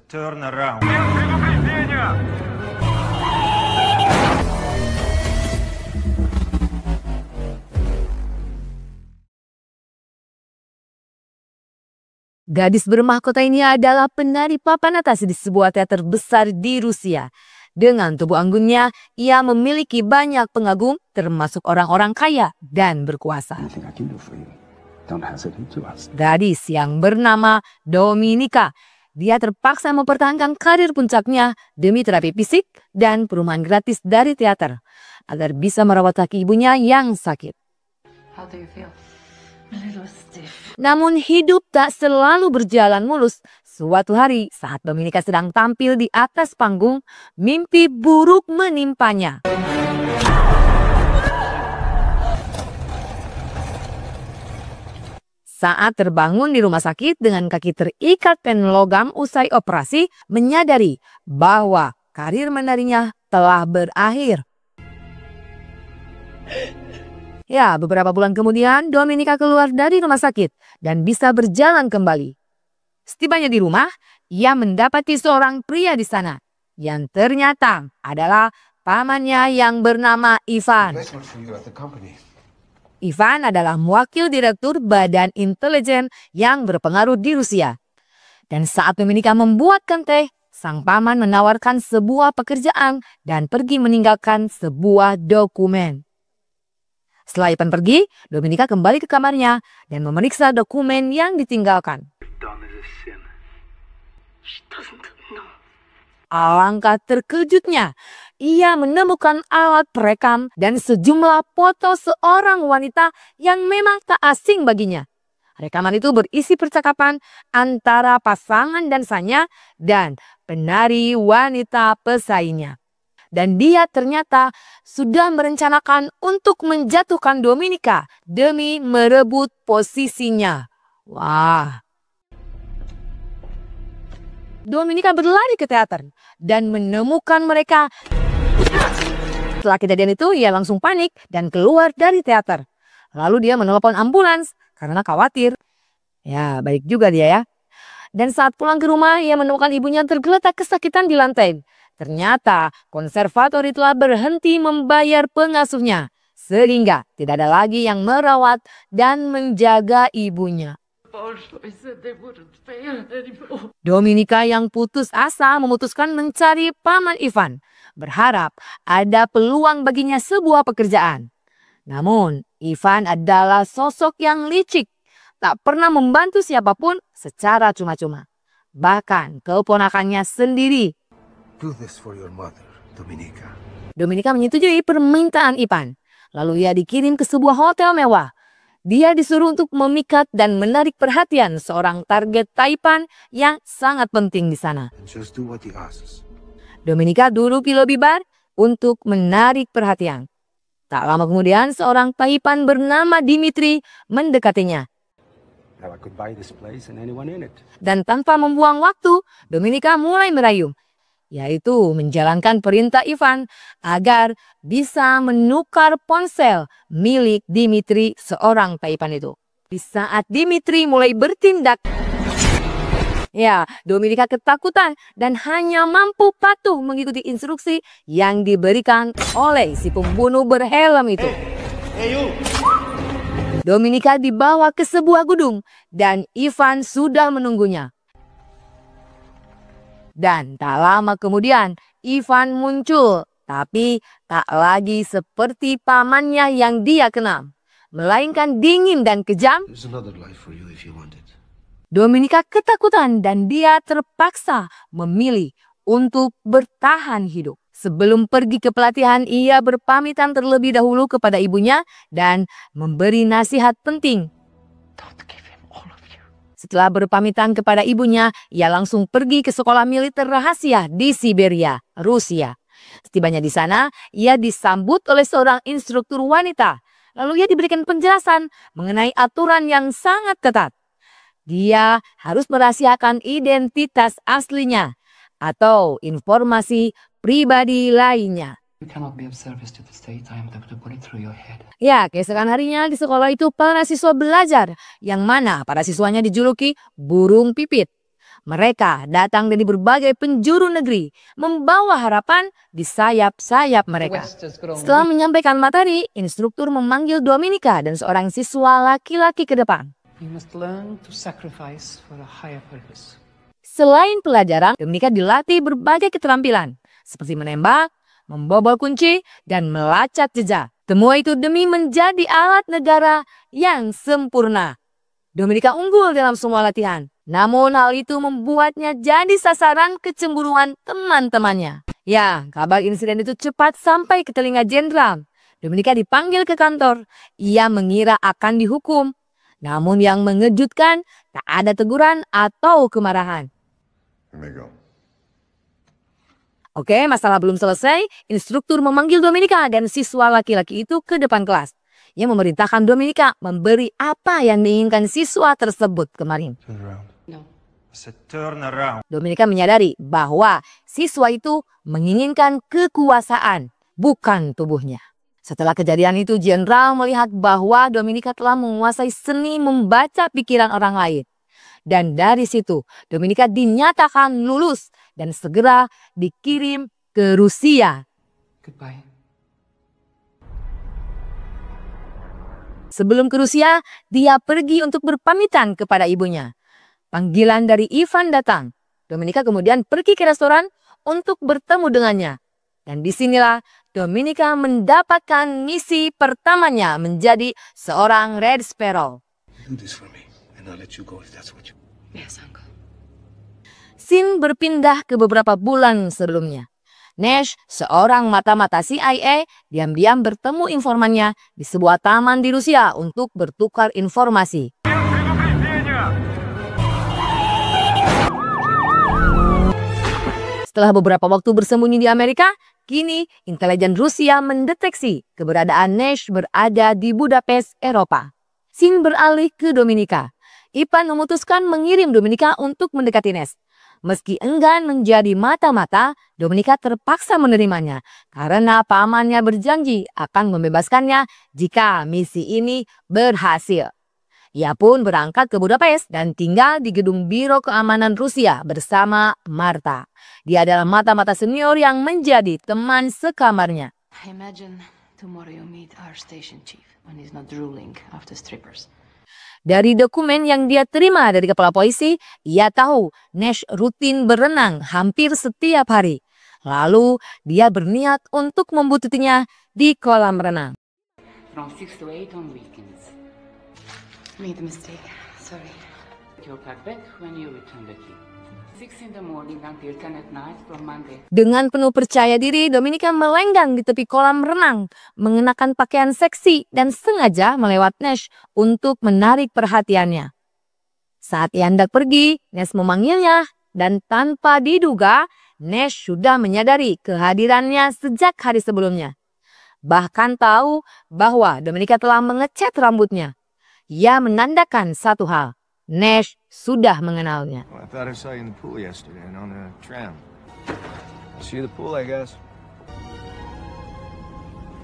Turn around. Gadis bermahkota ini adalah penari papan atas di sebuah teater besar di Rusia. Dengan tubuh anggunnya, ia memiliki banyak pengagum, termasuk orang-orang kaya dan berkuasa. Gadis yang bernama Dominika, dia terpaksa mempertahankan karir puncaknya demi terapi fisik dan perumahan gratis dari teater, agar bisa merawat kaki ibunya yang sakit. How do you feel? Namun hidup tak selalu berjalan mulus. Suatu hari saat Dominika sedang tampil di atas panggung, mimpi buruk menimpanya. Saat terbangun di rumah sakit dengan kaki terikat pen logam usai operasi, menyadari bahwa karir menarinya telah berakhir. Ya, beberapa bulan kemudian Dominika keluar dari rumah sakit dan bisa berjalan kembali. Setibanya di rumah, ia mendapati seorang pria di sana yang ternyata adalah pamannya yang bernama Ivan. Ivan adalah wakil direktur Badan Intelijen yang berpengaruh di Rusia. Dan saat Dominika membuatkan teh, sang paman menawarkan sebuah pekerjaan dan pergi meninggalkan sebuah dokumen. Setelah Ivan pergi, Dominika kembali ke kamarnya dan memeriksa dokumen yang ditinggalkan. Alangkah terkejutnya, ia menemukan alat perekam dan sejumlah foto seorang wanita yang memang tak asing baginya. Rekaman itu berisi percakapan antara pasangan dansanya dan penari wanita pesaingnya. Dan dia ternyata sudah merencanakan untuk menjatuhkan Dominika demi merebut posisinya. Wah. Dominika berlari ke teater dan menemukan mereka. Setelah kejadian itu, ia langsung panik dan keluar dari teater. Lalu dia menelepon ambulans karena khawatir. Ya, baik juga dia ya. Dan saat pulang ke rumah, ia menemukan ibunya tergeletak kesakitan di lantai. Ternyata konservatori telah berhenti membayar pengasuhnya, sehingga tidak ada lagi yang merawat dan menjaga ibunya. Dominika yang putus asa memutuskan mencari paman Ivan, berharap ada peluang baginya sebuah pekerjaan. Namun, Ivan adalah sosok yang licik, tak pernah membantu siapapun secara cuma-cuma. Bahkan keponakannya sendiri. Do this for your mother, Dominika. Dominika menyetujui permintaan Ivan. Lalu ia dikirim ke sebuah hotel mewah. Dia disuruh untuk memikat dan menarik perhatian seorang target Taipan yang sangat penting di sana. Just do what he asks. Dominika duduk di lobi bar untuk menarik perhatian. Tak lama kemudian seorang Taipan bernama Dimitri mendekatinya. Now I could buy this place and anyone in it. Dan tanpa membuang waktu, Dominika mulai merayu, yaitu menjalankan perintah Ivan agar bisa menukar ponsel milik Dimitri, seorang Taipan itu. Di saat Dimitri mulai bertindak, ya, Dominika ketakutan dan hanya mampu patuh mengikuti instruksi yang diberikan oleh si pembunuh berhelm itu. Dominika dibawa ke sebuah gedung dan Ivan sudah menunggunya. Dan tak lama kemudian Ivan muncul, tapi tak lagi seperti pamannya yang dia kenal, melainkan dingin dan kejam. Dominika ketakutan dan dia terpaksa memilih untuk bertahan hidup. Sebelum pergi ke pelatihan, ia berpamitan terlebih dahulu kepada ibunya dan memberi nasihat penting. Setelah berpamitan kepada ibunya, ia langsung pergi ke sekolah militer rahasia di Siberia, Rusia. Setibanya di sana, ia disambut oleh seorang instruktur wanita. Lalu ia diberikan penjelasan mengenai aturan yang sangat ketat. Dia harus merahasiakan identitas aslinya atau informasi pribadi lainnya. Ya, keesokan harinya di sekolah itu para siswa belajar, yang mana para siswanya dijuluki burung pipit. Mereka datang dari berbagai penjuru negeri, membawa harapan di sayap-sayap mereka. Setelah menyampaikan materi, instruktur memanggil Dominika dan seorang siswa laki-laki ke depan. You must learn to sacrifice for a higher purpose. Selain pelajaran, Dominika dilatih berbagai keterampilan, seperti menembak, membobol kunci, dan melacak jejak. Semua itu demi menjadi alat negara yang sempurna. Dominika unggul dalam semua latihan, namun hal itu membuatnya jadi sasaran kecemburuan teman-temannya. Ya, kabar insiden itu cepat sampai ke telinga jenderal. Dominika dipanggil ke kantor. Ia mengira akan dihukum. Namun yang mengejutkan, tak ada teguran atau kemarahan. Oke, masalah belum selesai. Instruktur memanggil Dominika dan siswa laki-laki itu ke depan kelas. Ia memerintahkan Dominika memberi apa yang diinginkan siswa tersebut kemarin. No. Dominika menyadari bahwa siswa itu menginginkan kekuasaan, bukan tubuhnya. Setelah kejadian itu, jenderal melihat bahwa Dominika telah menguasai seni membaca pikiran orang lain. Dan dari situ, Dominika dinyatakan lulus dan segera dikirim ke Rusia. Goodbye. Sebelum ke Rusia, dia pergi untuk berpamitan kepada ibunya. Panggilan dari Ivan datang. Dominika kemudian pergi ke restoran untuk bertemu dengannya. Dan disinilah Dominika mendapatkan misi pertamanya menjadi seorang Red Sparrow. Do this for me, and I'll let you go if that's what you... Yes, uncle. Scene berpindah ke beberapa bulan sebelumnya. Nash, seorang mata-mata CIA, diam-diam bertemu informannya di sebuah taman di Rusia untuk bertukar informasi. Setelah beberapa waktu bersembunyi di Amerika, kini intelijen Rusia mendeteksi keberadaan Nash berada di Budapest, Eropa. Scene beralih ke Dominika. Ivan memutuskan mengirim Dominika untuk mendekati Nash. Meski enggan menjadi mata-mata, Dominika terpaksa menerimanya karena pamannya berjanji akan membebaskannya jika misi ini berhasil. Ia pun berangkat ke Budapest dan tinggal di gedung Biro Keamanan Rusia bersama Marta. Dia adalah mata-mata senior yang menjadi teman sekamarnya. I imagine tomorrow you meet our station chief when he's not drooling after strippers. Dari dokumen yang dia terima dari kepala polisi, ia tahu Nash rutin berenang hampir setiap hari. Lalu dia berniat untuk membututinya di kolam renang. From 6 to 8 on weekends. Made a mistake. Sorry. You'll pack back when you return the key. 6 in the morning until 10 at night from Monday. Dengan penuh percaya diri, Dominika melenggang di tepi kolam renang, mengenakan pakaian seksi dan sengaja melewat Nash untuk menarik perhatiannya. Saat ia hendak pergi, Nash memanggilnya dan tanpa diduga, Nash sudah menyadari kehadirannya sejak hari sebelumnya. Bahkan tahu bahwa Dominika telah mengecat rambutnya. Ia menandakan satu hal. Nash sudah mengenalnya. Well, I thought I saw you in the pool yesterday and on the tram. See you at the pool, I guess.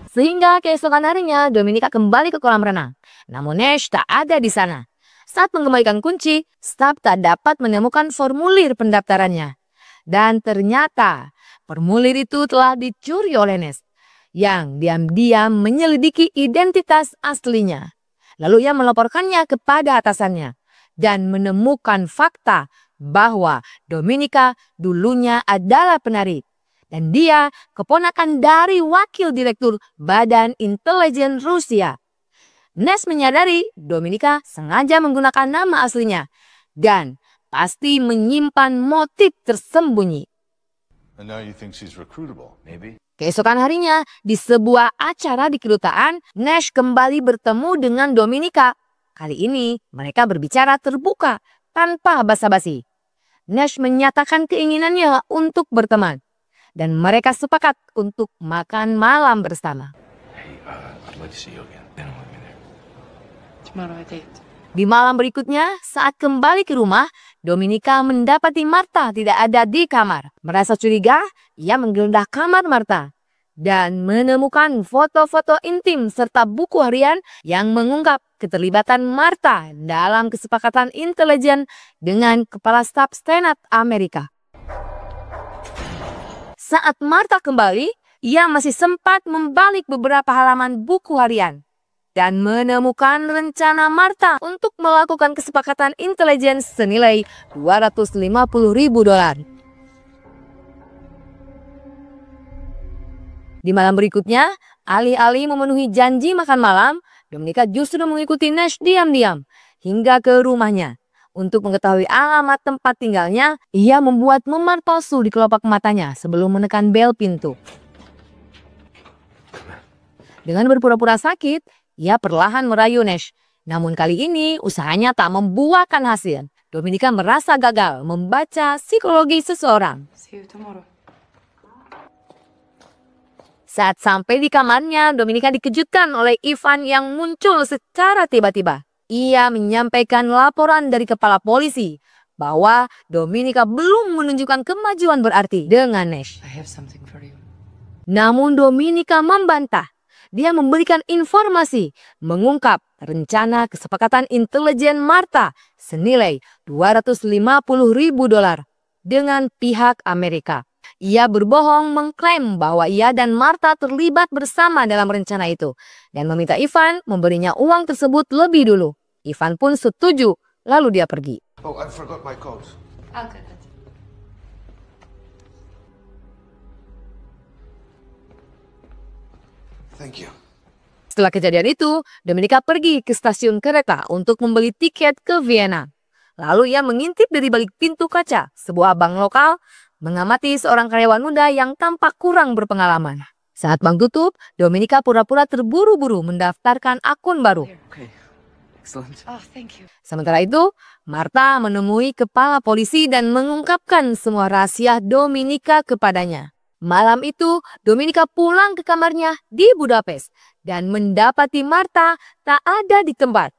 Sehingga keesokan harinya, Dominika kembali ke kolam renang. Namun Nash tak ada di sana. Saat mengembalikan kunci, staf tak dapat menemukan formulir pendaftarannya. Dan ternyata formulir itu telah dicuri oleh Nash, yang diam-diam menyelidiki identitas aslinya. Lalu ia melaporkannya kepada atasannya dan menemukan fakta bahwa Dominika dulunya adalah penari. Dan dia keponakan dari wakil direktur Badan Intelijen Rusia. Nash menyadari Dominika sengaja menggunakan nama aslinya dan pasti menyimpan motif tersembunyi. And now you think she's recruitable, maybe? Keesokan harinya, di sebuah acara di kedutaan, Nash kembali bertemu dengan Dominika. Kali ini, mereka berbicara terbuka, tanpa basa-basi. Nash menyatakan keinginannya untuk berteman. Dan mereka sepakat untuk makan malam bersama. Hey, I'd like to see you again. Dinner with me there. Tomorrow at 8. Di malam berikutnya, saat kembali ke rumah, Dominika mendapati Marta tidak ada di kamar. Merasa curiga, ia menggeledah kamar Marta. dan menemukan foto-foto intim serta buku harian yang mengungkap keterlibatan Martha dalam kesepakatan intelijen dengan Kepala Staf Senat Amerika. Saat Martha kembali, ia masih sempat membalik beberapa halaman buku harian dan menemukan rencana Martha untuk melakukan kesepakatan intelijen senilai $250.000. Di malam berikutnya, alih-alih memenuhi janji makan malam, Dominika justru mengikuti Nash diam-diam hingga ke rumahnya. Untuk mengetahui alamat tempat tinggalnya, ia membuat memar palsu di kelopak matanya sebelum menekan bel pintu. Dengan berpura-pura sakit, ia perlahan merayu Nash. Namun kali ini usahanya tak membuahkan hasil. Dominika merasa gagal membaca psikologi seseorang. See you tomorrow. Saat sampai di kamarnya, Dominika dikejutkan oleh Ivan yang muncul secara tiba-tiba. Ia menyampaikan laporan dari kepala polisi bahwa Dominika belum menunjukkan kemajuan berarti dengan Nash. I have something for you. Namun Dominika membantah. Dia memberikan informasi mengungkap rencana kesepakatan intelijen Martha senilai $250.000 dengan pihak Amerika. Ia berbohong mengklaim bahwa ia dan Martha terlibat bersama dalam rencana itu dan meminta Ivan memberinya uang tersebut lebih dulu. Ivan pun setuju, lalu dia pergi. Oh, I forgot my coat. I'll get it. Thank you. Setelah kejadian itu, Dominika pergi ke stasiun kereta untuk membeli tiket ke Vienna. Lalu ia mengintip dari balik pintu kaca sebuah bank lokal, mengamati seorang karyawan muda yang tampak kurang berpengalaman. Saat bank tutup, Dominika pura-pura terburu-buru mendaftarkan akun baru. Okay. Excellent. Oh, thank you. Sementara itu, Martha menemui kepala polisi dan mengungkapkan semua rahasia Dominika kepadanya. Malam itu, Dominika pulang ke kamarnya di Budapest dan mendapati Martha tak ada di tempat.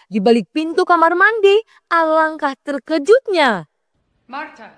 Di balik pintu kamar mandi, alangkah terkejutnya. Martha.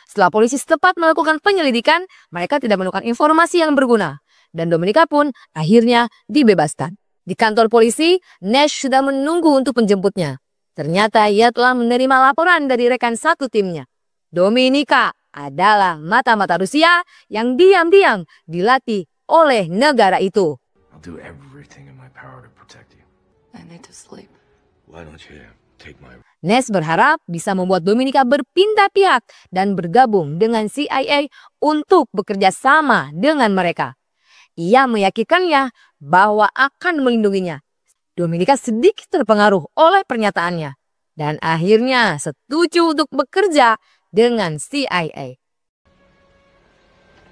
Setelah polisi setempat melakukan penyelidikan, mereka tidak menemukan informasi yang berguna. Dan Dominika pun akhirnya dibebaskan. Di kantor polisi, Nash sudah menunggu untuk menjemputnya. Ternyata ia telah menerima laporan dari rekan satu timnya. Dominika adalah mata-mata Rusia yang diam-diam dilatih oleh negara itu. I'll do everything in my power to protect you. I need to sleep. Why don't you take my... Nash berharap bisa membuat Dominika berpindah pihak dan bergabung dengan CIA untuk bekerja sama dengan mereka. Ia meyakinkannya bahwa akan melindunginya. Dominika sedikit terpengaruh oleh pernyataannya dan akhirnya setuju untuk bekerja dengan CIA.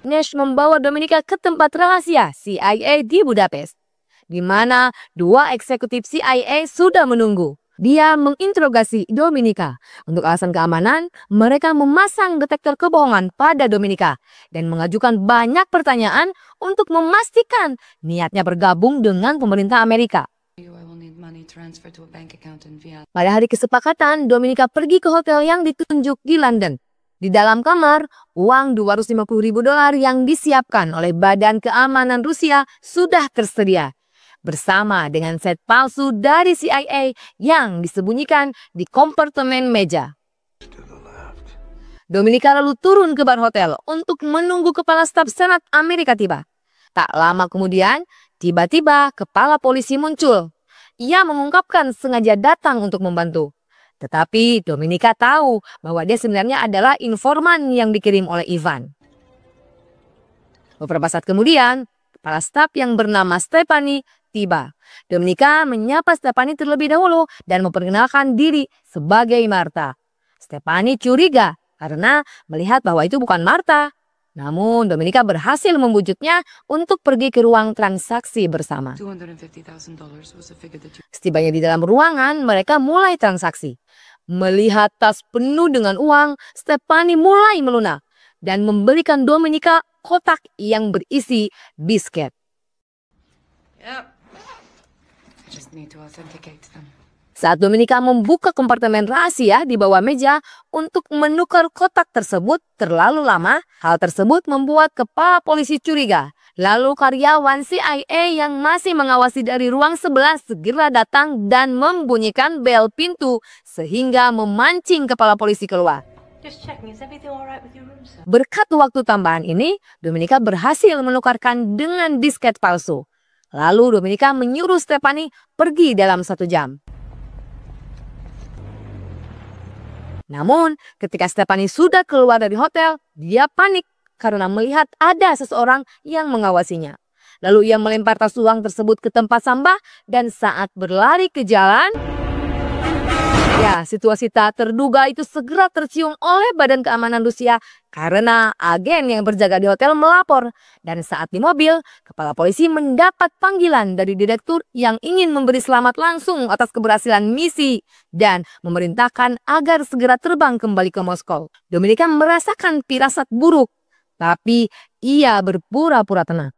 Nash membawa Dominika ke tempat rahasia CIA di Budapest, di mana dua eksekutif CIA sudah menunggu. Dia menginterogasi Dominika. Untuk alasan keamanan, mereka memasang detektor kebohongan pada Dominika dan mengajukan banyak pertanyaan untuk memastikan niatnya bergabung dengan pemerintah Amerika. Pada hari kesepakatan, Dominika pergi ke hotel yang ditunjuk di London. Di dalam kamar, uang $250.000 yang disiapkan oleh Badan Keamanan Rusia sudah tersedia, bersama dengan set palsu dari CIA yang disembunyikan di kompartemen meja. Dominika lalu turun ke bar hotel untuk menunggu Kepala Staf Senat Amerika tiba. Tak lama kemudian, tiba-tiba kepala polisi muncul. Ia mengungkapkan sengaja datang untuk membantu. Tetapi Dominika tahu bahwa dia sebenarnya adalah informan yang dikirim oleh Ivan. Beberapa saat kemudian, kepala staf yang bernama Stephanie tiba. Dominika menyapa Stephanie terlebih dahulu dan memperkenalkan diri sebagai Martha. Stephanie curiga karena melihat bahwa itu bukan Martha. Namun Dominika berhasil membujuknya untuk pergi ke ruang transaksi bersama. Setibanya di dalam ruangan, mereka mulai transaksi. Melihat tas penuh dengan uang, Stephanie mulai melunak dan memberikan Dominika kotak yang berisi biskuit. Yep. I just need to authenticate them. Saat Dominika membuka kompartemen rahasia di bawah meja untuk menukar kotak tersebut terlalu lama, hal tersebut membuat kepala polisi curiga. Lalu karyawan CIA yang masih mengawasi dari ruang sebelah segera datang dan membunyikan bel pintu sehingga memancing kepala polisi keluar. Berkat waktu tambahan ini, Dominika berhasil menukarkan dengan disket palsu. Lalu Dominika menyuruh Stephanie pergi dalam 1 jam. Namun, ketika Stephanie sudah keluar dari hotel, dia panik karena melihat ada seseorang yang mengawasinya. Lalu ia melempar tas uang tersebut ke tempat sampah dan saat berlari ke jalan, situasi tak terduga itu segera tercium oleh Badan Keamanan Rusia karena agen yang berjaga di hotel melapor. Dan saat di mobil, kepala polisi mendapat panggilan dari direktur yang ingin memberi selamat langsung atas keberhasilan misi dan memerintahkan agar segera terbang kembali ke Moskow. Dominika merasakan firasat buruk, tapi ia berpura-pura tenang.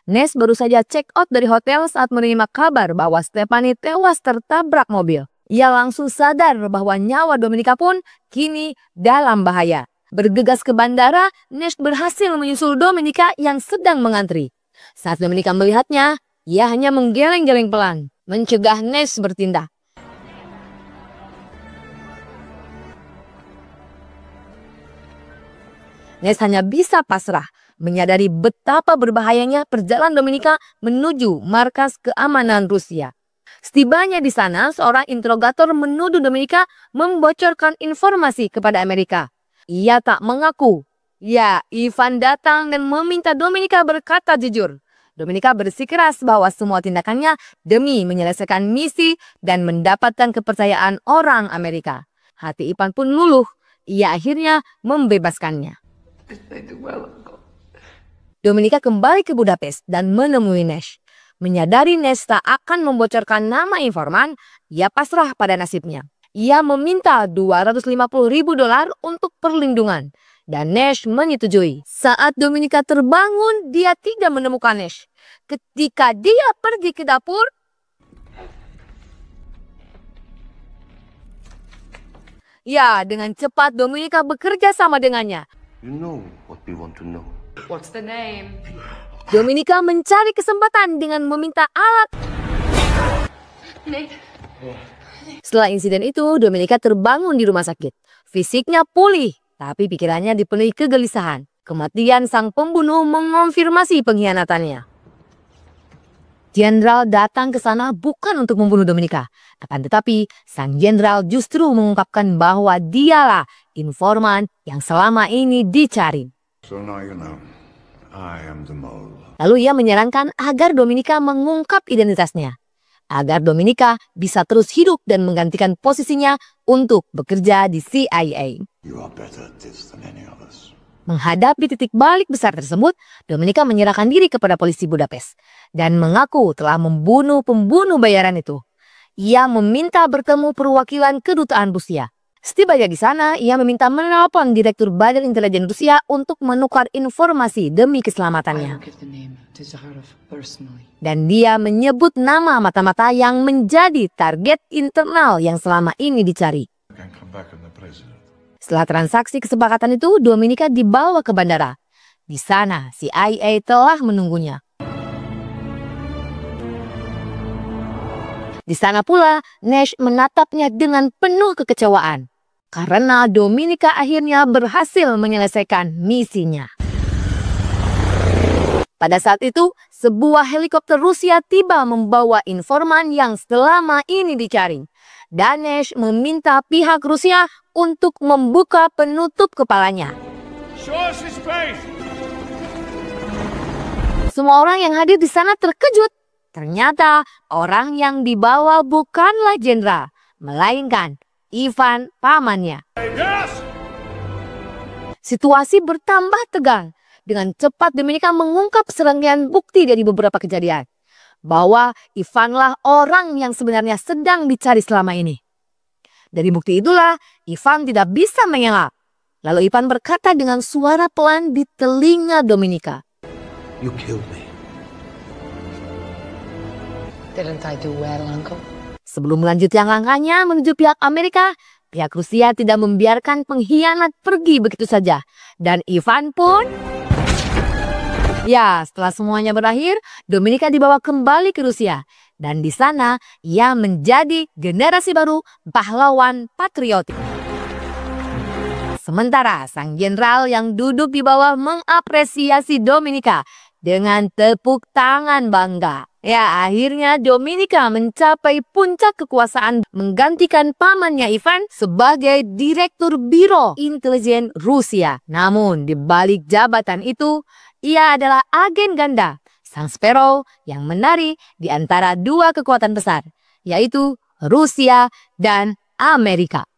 Nash baru saja check out dari hotel saat menerima kabar bahwa Stephanie tewas tertabrak mobil. Ia langsung sadar bahwa nyawa Dominika pun kini dalam bahaya. Bergegas ke bandara, Nash berhasil menyusul Dominika yang sedang mengantri. Saat Dominika melihatnya, ia hanya menggeleng-geleng pelan, mencegah Nash bertindak. Nash hanya bisa pasrah, menyadari betapa berbahayanya perjalanan Dominika menuju markas keamanan Rusia. Setibanya di sana, seorang interrogator menuduh Dominika membocorkan informasi kepada Amerika. Ia tak mengaku. Ivan datang dan meminta Dominika berkata jujur. Dominika bersikeras bahwa semua tindakannya demi menyelesaikan misi dan mendapatkan kepercayaan orang Amerika. Hati Ivan pun luluh. Ia akhirnya membebaskannya. Dominika kembali ke Budapest dan menemui Nash. Menyadari Nash tak akan membocorkan nama informan, ia pasrah pada nasibnya. Ia meminta $250.000 untuk perlindungan dan Nash menyetujui. Saat Dominika terbangun, dia tidak menemukan Nash. Ketika dia pergi ke dapur, dengan cepat Dominika bekerja sama dengannya. You know what we want to know. What's the name? Dominika mencari kesempatan dengan meminta alat. Setelah insiden itu, Dominika terbangun di rumah sakit. Fisiknya pulih, tapi pikirannya dipenuhi kegelisahan. Kematian sang pembunuh mengonfirmasi pengkhianatannya. Jenderal datang ke sana bukan untuk membunuh Dominika. Akan tetapi, sang jenderal justru mengungkapkan bahwa dialah informan yang selama ini dicari. So now you know, I am the mole. Lalu ia menyarankan agar Dominika mengungkap identitasnya. Agar Dominika bisa terus hidup dan menggantikan posisinya untuk bekerja di CIA. You are better at this than any of us. Menghadapi titik balik besar tersebut, Dominika menyerahkan diri kepada polisi Budapest dan mengaku telah membunuh pembunuh bayaran itu. Ia meminta bertemu perwakilan kedutaan Rusia. Setibanya di sana, ia meminta menelpon Direktur Badan Intelijen Rusia untuk menukar informasi demi keselamatannya. Dan dia menyebut nama mata-mata yang menjadi target internal yang selama ini dicari. Setelah transaksi kesepakatan itu, Dominika dibawa ke bandara. Di sana, CIA telah menunggunya. Di sana pula, Nash menatapnya dengan penuh kekecewaan. Karena Dominika akhirnya berhasil menyelesaikan misinya. Pada saat itu, sebuah helikopter Rusia tiba membawa informan yang selama ini dicari. Dan Nash meminta pihak Rusia untuk membuka penutup kepalanya. Semua orang yang hadir di sana terkejut. Ternyata orang yang dibawa bukanlah jenderal, melainkan Ivan pamannya. Situasi bertambah tegang. Dengan cepat Dominika mengungkap serangkaian bukti dari beberapa kejadian. Bahwa Ivanlah orang yang sebenarnya sedang dicari selama ini. Dari bukti itulah, Ivan tidak bisa mengelak. Lalu Ivan berkata dengan suara pelan di telinga Dominika. You killed me. Didn't I do well, Uncle? Sebelum melanjutkan langkahnya menuju pihak Amerika, pihak Rusia tidak membiarkan pengkhianat pergi begitu saja. Dan Ivan pun... Ya, setelah semuanya berakhir, Dominika dibawa kembali ke Rusia. Dan di sana, ia menjadi generasi baru pahlawan patriotik. Sementara sang jenderal yang duduk di bawah mengapresiasi Dominika dengan tepuk tangan bangga. Ya, akhirnya Dominika mencapai puncak kekuasaan menggantikan pamannya Ivan sebagai Direktur Biro Intelijen Rusia. Namun di balik jabatan itu, ia adalah agen ganda, sang Sparrow yang menari di antara dua kekuatan besar, yaitu Rusia dan Amerika.